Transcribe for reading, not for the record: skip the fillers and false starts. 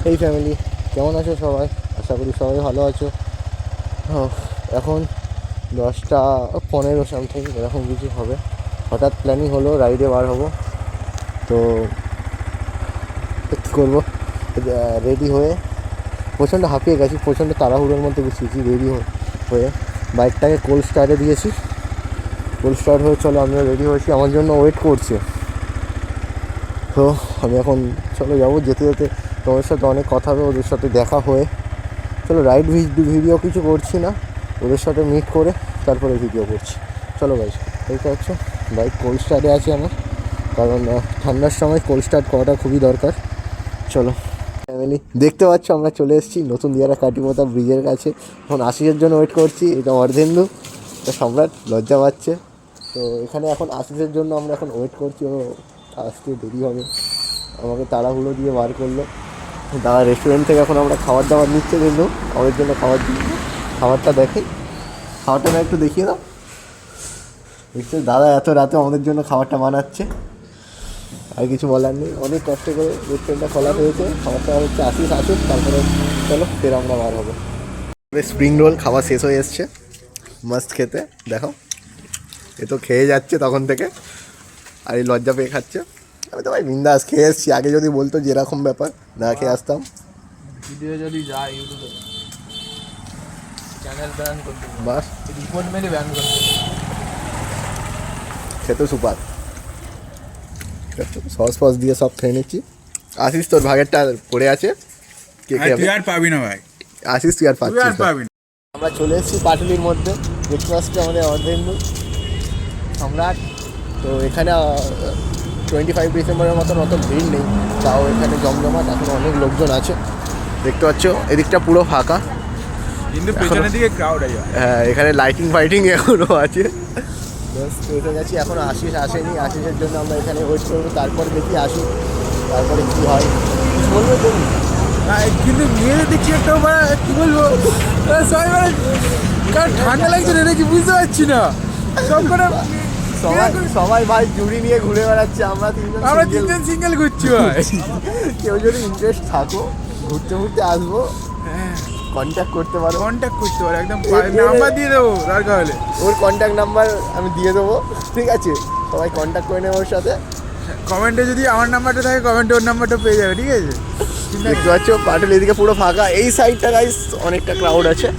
এই ফ্যামিলি, কেমন আছো সবাই? আশা করি সবাই ভালো আছো। এখন 10টা 15 সামথিং এরকম কিছু হবে। হঠাৎ প্ল্যানিং হলো রাইডে বার হবো, তো কী করবো, রেডি হয়ে প্রচণ্ড হাঁপিয়ে গেছি, প্রচণ্ড তাড়াহুড়োর মধ্যে বসিয়েছি। রেডি হয়ে বাইকটাকে কোল্ড স্টার্টে দিয়েছি। কোল্ড স্টার্ট হয়ে চলো আমিও রেডি হয়েছি, আমার জন্য ওয়েট করছে। তো আমি এখন চলো যাবো, যেতে যেতে তোমাদের সাথে অনেক কথা হবে, ওদের সাথে দেখা হয়ে চলো রাইড ভিডিও কিছু করছি না, ওদের সাথে মিট করে তারপরে ভিডিও করছি। চলো গাইস, এইটা হচ্ছে বাইক কোল্ড স্টার্টে আছে আমার, কারণ ঠান্ডার সময় কোল্ড স্টার্ট করাটা খুবই দরকার। চলো ফ্যামিলি, দেখতে পাচ্ছ আমরা চলে এসেছি নতুন দিয়ারা কাটিপোতা ব্রিজের কাছে। এখন আশিসের জন্য ওয়েট করছি। এটা অর্ধেন্দু, এটা সম্রাট, লজ্জা পাচ্ছে। তো এখানে এখন আশিসের জন্য আমরা এখন ওয়েট করছি, ও আসতে দেরি হবে, আমাকে তাড়াহুড়ো দিয়ে বার করলো। দাদা রেস্টুরেন্ট থেকে এখন আমরা খাবার দাবার নিচ্ছে, কিন্তু আমাদের জন্য খাবার দিচ্ছে। খাবারটা দেখে, খাবারটা না একটু দেখিয়ে দাও। দেখছো দাদা এত রাতে আমাদের জন্য খাবারটা বানাচ্ছে, আর কিছু বলার নেই। অনেক কষ্ট করে রেস্টুরেন্টটা খোলা হয়েছে, খাবারটা হচ্ছে আসিস। তারপরে চলো ফের আমরা বার হবো। স্প্রিং রোল খাওয়া শেষ হয়ে এসছে, মাস্ট খেতে। দেখো এ তো খেয়ে যাচ্ছে তখন থেকে, আর এই লজ্জা পেয়ে খাচ্ছে। আমি তো ভাই বিন্দাস খেয়ে এসছি, আগে যদি বলতো যে এরকম ব্যাপার না খেয়ে আসতাম। ভিডিও যদি যায় ইউটিউবে চ্যানেল ব্যান করে দেবো, বাস রিপোর্ট মেরে ব্যান করে দেবো। খেতে সুপার, সস ফস দিয়ে সব খেয়ে নিচ্ছি। আসিস তোর ভাগেরটা পড়ে আছে, কে কে তুই আর পাবি না ভাই, আসিস তুই আর তুই আর পাচ্ছিস না। পাবি না। আমরা চলে এসেছি পাটুলির মধ্যে, দেখতে পাচ্ছি আমাদের অর্ধেন্দু সম্রাট। তো এখানে 25 ডিসেম্বরের মতন অত ভিড় নেই, তাও এখানে জমজমাট, এখন অনেক লোকজন আছে। দেখতে পাচ্ছ এদিকটা পুরো ফাঁকা, কিন্তু পেছনের দিকে ক্রাউড আছে। হ্যাঁ এখানে লাইটিং ফাইটিং এখনও আছে। বেশ এসে গেছি, এখনও আশিস আসেনি। আশিসের জন্য আমরা এখানে ওয়েট করবো, তারপরে দেখি আসি, তারপরে কী হয়। কিছু বলবো তুমি? কিন্তু মেয়েদের দেখছি একটা কি বলবো, সবাই মানে কারণ ঠান্ডা লাগছে না নাকি বুঝতে পারছি না। সব করে সবাই ভাই জুড়ি নিয়ে ঘুরে বেড়াচ্ছে, আমরা তিনজন সিঙ্গেল ঘুরছি ভাই। কেউ যদি ইন্টারেস্ট থাকো, ঘুরতে ঘুরতে আসবো, কন্ট্যাক্ট করতে পারো। কন্ট্যাক্ট করতে পারো, একদম নাম্বার দিয়ে দেবো দরকার হলে। ওর কন্ট্যাক্ট নাম্বার আমি দিয়ে দেবো, ঠিক আছে? সবাই কন্ট্যাক্ট করে নেবে ওর সাথে। কমেন্টে যদি আমার নাম্বারটা থাকে, কমেন্টে ওর নাম্বারটা পেয়ে যাবে, ঠিক আছে? দেখতে পাচ্ছ পাটুলি এদিকে পুরো ফাঁকা, এই সাইডটা গাইস অনেকটা ক্রাউড আছে।